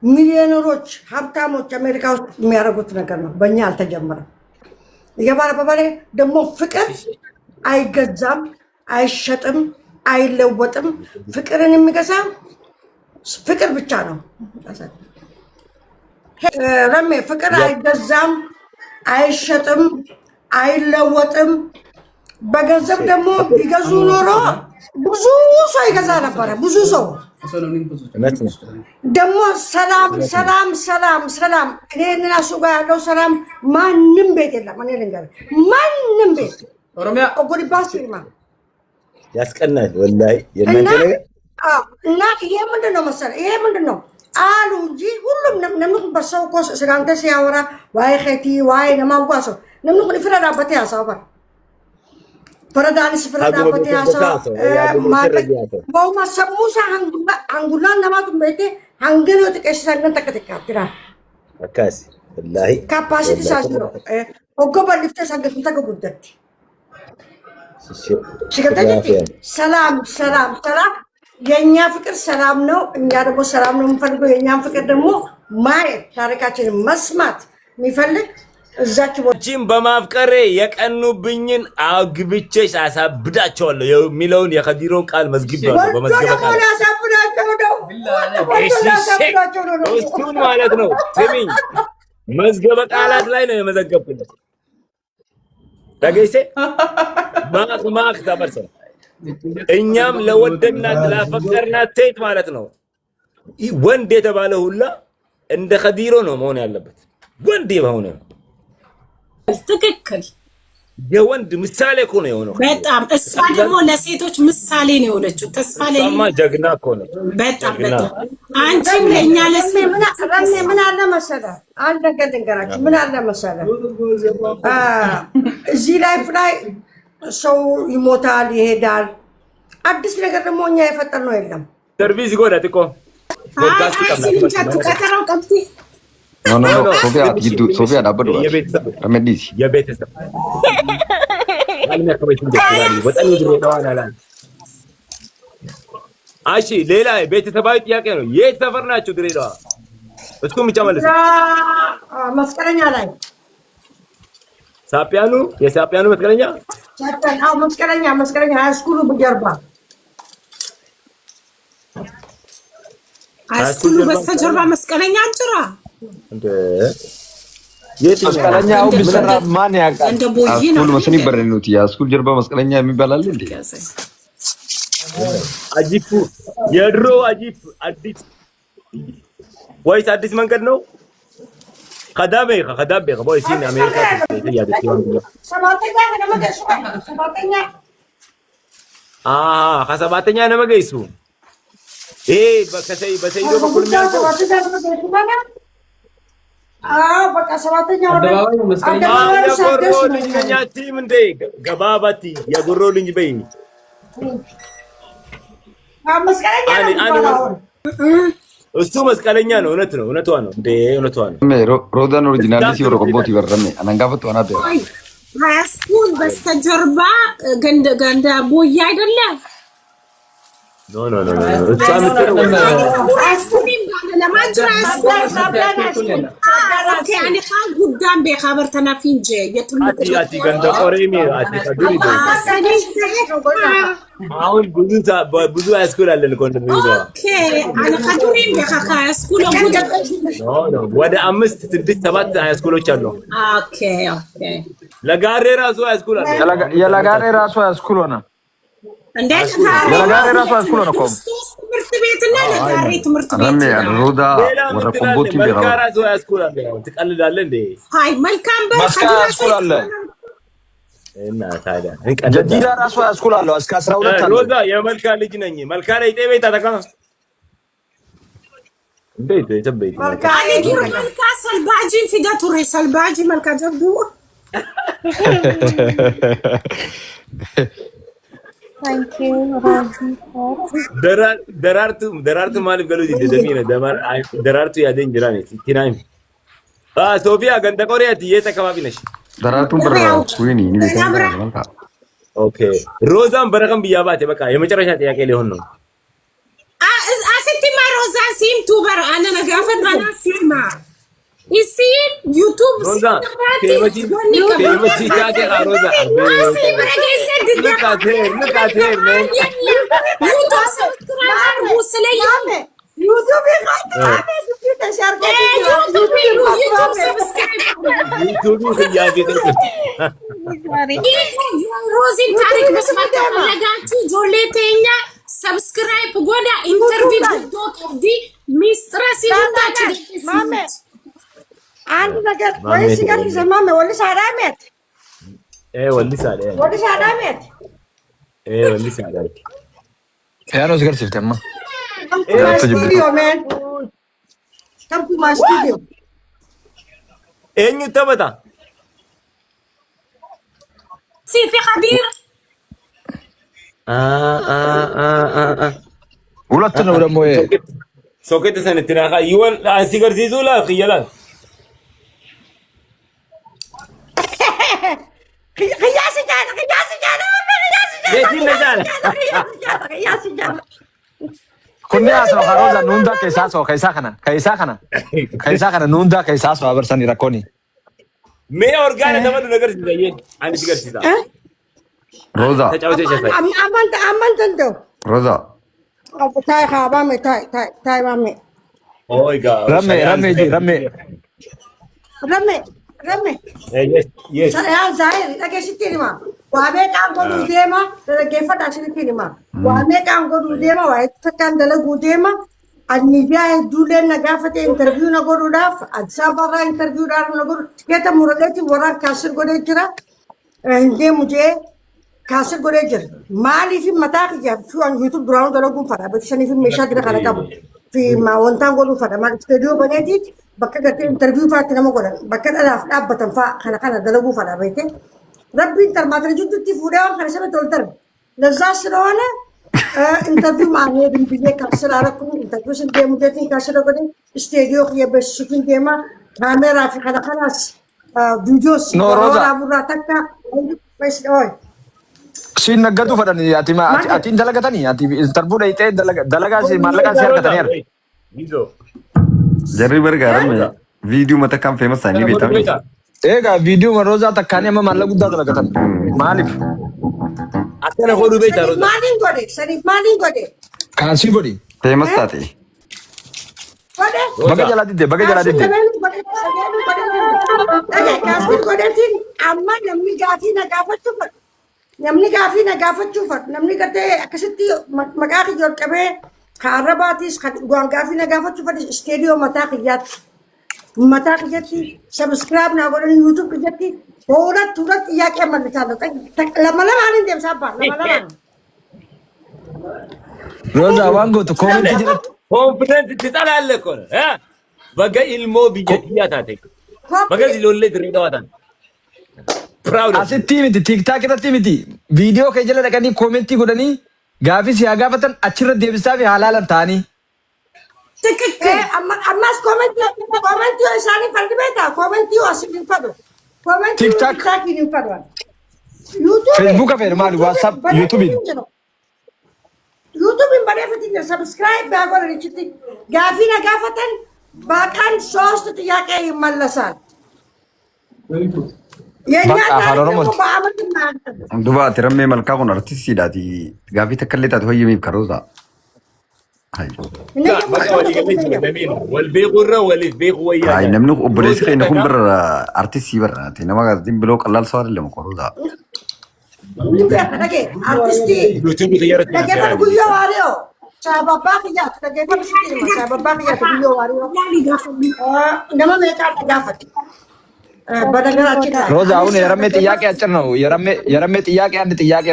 ሚሊዮነሮች ሀብታሞች አሜሪካ ውስጥ የሚያደርጉት ነገር ነው። በእኛ አልተጀመረም። የባለ በባሌ ደግሞ ፍቅር አይገዛም፣ አይሸጥም፣ አይለወጥም። ፍቅርን የሚገዛ ፍቅር ብቻ ነው። ረሜ ፍቅር አይገዛም፣ አይሸጥም፣ አይለወጥም። በገንዘብ ደግሞ ቢገዙ ኖሮ ብዙ ሰው ይገዛ ነበረ። ብዙ ሰው ደግሞ ሰላም ሰላም ሰላም ሰላም። እኔ እና እሱ ጋር ያለው ሰላም ማንም ቤት የለም። እኔ ልንገርህ ማንም ቤት ኦሮሚያ ኦጎዲ ባስሪማ ያስቀናል ወላሂ የማንተ ነገር እና ይሄ ምንድነው መሰለህ? ይሄ ምንድነው አሉ እንጂ ሁሉም ነምኑ በሰው ኮስ ስጋንተ ሲያወራ ዋይ ኸቲ ዋይ ነማጓሶ ነምኑ ይፈራዳበት ያሳባ ፈረዳንስ ፈረዳበት ያሳባ ማማ ሰሙሳ አንጉላን ነማቱ ቤቴ አንገሎ ተቀሽሳን ተከተካትራ አካሲ ወላሂ ካፓሲቲ ሳስሮ ኦጎባ ሊፍተ ሳንገት ተከጉደት ሲከተጂ ሰላም ሰላም ሰላም የኛ ፍቅር ሰላም ነው። እኛ ደግሞ ሰላም ነው የምንፈልገው። የኛን ፍቅር ደግሞ ማየት ታሪካችንን መስማት የሚፈልግ እዛች ቦታችን በማፍቀሬ የቀኑብኝን አግብቼሽ አሳብዳቸዋለሁ የሚለውን የኸዲሮን ቃል መዝግቤያለሁ። በመዝገበ ቃል አሳብዳቸው ነው እሱን ማለት ነው። ስሚኝ መዝገበ ቃላት ላይ ነው የመዘገብኩት። ታገይሴ ማክ ተመርሰ እኛም ለወደድናት ላፈቀርናት ሴት ማለት ነው። ወንድ የተባለ ሁላ እንደ ኸዲሮ ነው መሆን ያለበት። ወንድ የሆነ ትክክል የወንድ ምሳሌ እኮ ነው የሆነው። በጣም እሷ ደግሞ ለሴቶች ምሳሌ ነው የሆነችው። ተስፋ ላይ ሰማ ጀግና እኮ ነው። በጣም አንቺም ለኛ ምን አለ መሰለህ? አንድ ነገር ልንገራችሁ። ምን አለ መሰለህ? እዚህ ላይፍ ላይ ሰው ይሞታል፣ ይሄዳል። አዲስ ነገር ደግሞ እኛ የፈጠርነው የለም። ሰርቪስ ጎዳት እኮ ፖድካስት ከተራው ቀብቲ ኖ ሶፊያ ዳበዱ ረመዲስ የቤተሰብ እሺ፣ ሌላ ቤተሰባዊ ጥያቄ ነው። የት ሰፈር ናችሁ ድሬዳዋ? እሱም ብቻ መልስ። መስቀለኛ ላይ ሳፒያኑ፣ የሳፒያኑ መስቀለኛ መስቀለኛ ሃይስኩሉ በጀርባ ሃይስኩሉ በስተጀርባ መስቀለኛ አንጭራ እንደ መስቀለኛው ቢሰራ ማን ያውቃል? እንደ ቦይ ነው ሃይስኩል መስኒ በረኑት ሃይስኩል ጀርባ መስቀለኛ የሚባል አለ እንዴ? አጂፕ የድሮ አጂፕ አዲስ ወይስ አዲስ መንገድ ነው? خدامه boy sin America ya de sabatenya nama gaisu bakasai basaido bakul mianto baka sabatenya ya gorro linya team nde gababati ya gorro linyi bay እሱ መስቀለኛ ነው። እውነቷ ነው እንዴ? እውነቷ ነው። ሮዳን ኦሪጂናል ሲወሮ ቆቦት ይበረም አናንጋፈት ዋና ደ ሃይስኩል በስተጀርባ ገንዳ ቦይ አይደለ? ኖ እሷ ምትለው ሃይስኩልም ለማጅራ ሃይስኩል ያኔ ካን ጉዳም በخبر ተናፊንጀ የጥልቁ አቲ ገንዳ ቆሬሚ አቲ ከዱሪ ደ አሁን ብዙ ሃይስኩል አለን እኮ እንደዚህ ነው። ኦኬ አለ ከዱሪም ሃይስኩል ወደ 5 6 7 ሃይስኩሎች አሉ። ኦኬ ለጋሬ ራሱ ሃይስኩል አለ። የለጋሬ ራሱ ሃይስኩል ሆነ እንዴ? የለጋሬ ራሱ ሃይስኩል ሆነ እኮ ትምህርት ቤትና ለጋሬ ትምህርት ቤት ሮዳ ወደ ቆቦት ይበራው ራሱ ሃይስኩል አለ። ትቀልዳለህ እንዴ? ሃይ መልካም ሃይስኩል አለ እና ታዲያ ጀዲዳ ራሱ ሃይስኩል አለ። እስከ 12 አለ። ሮዳ የመልካ ልጅ ነኝ። መልካ ላይ ጤቤት አተካ እንዴት ተበይት መልካ ሰልባጂን ፊጋቱሬ ሰልባጂ መልካ ጀዱ Thank you, Razi. ደራርቱ ማለት ገሉ ደሚነ ደራርቱ ያደኝ ጅራኔ ሲቲናይ ሶፊያ ገንደ ቆሪያት የት አካባቢ ነሽ? ደራርቱን በራው ኩይኒ ኦኬ ሮዛን በረከም ብያባት በቃ የመጨረሻ ጥያቄ ሊሆን ነው። አስቲማ ሮዛ روزا سيم توبر انا نقافت انا سيما يسين يوتيوب روزا كيفتي تاجي روزا look at her man يوتيوب سبسكرايب وسليم يوتيوب يخاطر يوتيوب سبسكرايب يا بيتك روزي تاريخ بس ما تفلقاتي جوليتينا سبسكرايب غودا انترفيو دوت دي ميسترسي وتاچ مامي عندي نجار كويس قال لي مامي ولا سارامت واللي سالي ولا سارامت واللي سالي يا نو سكر شفت أما come to my studio man come to my studio انيو تبتا سي في خبير ሁለት ነው ደግሞ ይሄ ሶኬት ሰነትና ይወል ሲገር ሲዙላ خيالات قياس جانا kunni asoo karoza nunda kaisa kana nunda kaisa so abarsani rakoni me organa ተመዱ ነገር ሲዘየን አንድ ሲገር ሲዛ roza ተጫውተሽ ያሳይ አማን ተንዶ roza ታይ ኻባሜ ታይ ማሜ ኦይ ጋ ረሜ yes yaa zaahir dhageessitti hima waa meeqaan godhuu deema dhaggeeffadha asinitti hima waa meeqaan godhuu deema waa itti takkaan dalaguu deema miidiyaa hedduuleen na gaafate interviiyuu na godhuudhaaf Addis Ababarraa interviiyuudhaaf na godhu tikeeta muraleetiin warraan kaasir godhee jira hin deemu jee kaasir godhee jira maaliif mataa kiyyaaf yuutuub duraanuu dalaguun fadha beeksisaniif meeshaa jira kana qabu fi wantaan godhuu fadha maal isteediyoo baneetiit bakka gartee interviiyuu faatti nama godhan bakka dhalaaf dhaabbatan fa'a kana dalaguu fadha beekte rabbiin tarmaatanii jidduutti fuudhee waan kana sabatti ol darbe lazzaas ስለሆነ ኢንተርቪው ማግኘት ብዬ ካስር አረኩኝ ኢንተርቪው ስንዴሙ ጀቲን ካስር ወደ ስቱዲዮ የበስኩኝ ደማ ካሜራ ፍቃዳ خلاص ቪዲዮስ ኖሮራ ቡራ ተካ ወይስ ኦይ ሲነገዱ ፈደን አቲን ደለገተኒ አቲ ኢንተርቪው ላይ ጤ ደለጋ ሲ ማለቃ ሲያርገተኒ ያር ይዞ ጀሪ በርጋር ቪዲዮ መተካም ፌመስ አይኒ ቤታው ኤጋ ቪዲዮ መሮዛ ተካኒ ማለ ጉዳ ደለገተን ማሊፍ አከነ ሆዱ ቤታ ሮዛ ማሊን ጎዴ ካሲ ጎዲ ፌመስ ታቴ ጎዴ በገ ጀላዲት ካሲ ጎዴቲን አማ namni gaafii na gaafachuufat namni gartee akkasitti maqaa kiyya ol qabee kaarabaatis waan gaafii na gaafachuufat isteediyoo mataa kiyyatti sabskiraayib naa godhan yuutuub kiyyatti hurat xiyyaaqee mallisaa lama hin deemsaa abbaa lama ሮዛ ዋንጎቱ ኮሜንት ጅረት ኮንፊደንስ ትጠላለህ እኮ ነው በገ ኢልሞ ቢጀትያ ታቴ በገ ሎሌ ድሬዳዋታን proud asitti miti tiktok irratti miti video kee jala dhaqanii comment godhanii gaafii si gaafatan achirra deebisaa fi halaalan ta'anii ammas comment isaanii fardi beektaa comment asin hin fadu comment TikTok hin fadu Facebook affaire maali WhatsApp YouTube bareeffatiin jira subscribe daa godhan ichitti gaafii na gaafatan baaqaan ሶስት ጥያቄ ይመለሳል duba tirame malka kun artisti dati gafi takalleta to yimi karoza والبيغ والبيغ ويا ay namnu obresi kay nakum bar artisti bar ati nama din bilo qallal sawar le karoza artisti YouTube غيرت dage far guyo wario sababa khiya dage far sitti sababa khiya guyo wario nama me ka gafati ሮዛ አሁን የረሜ ጥያቄ አጭር ነው። የረሜ ጥያቄ አንድ ጥያቄ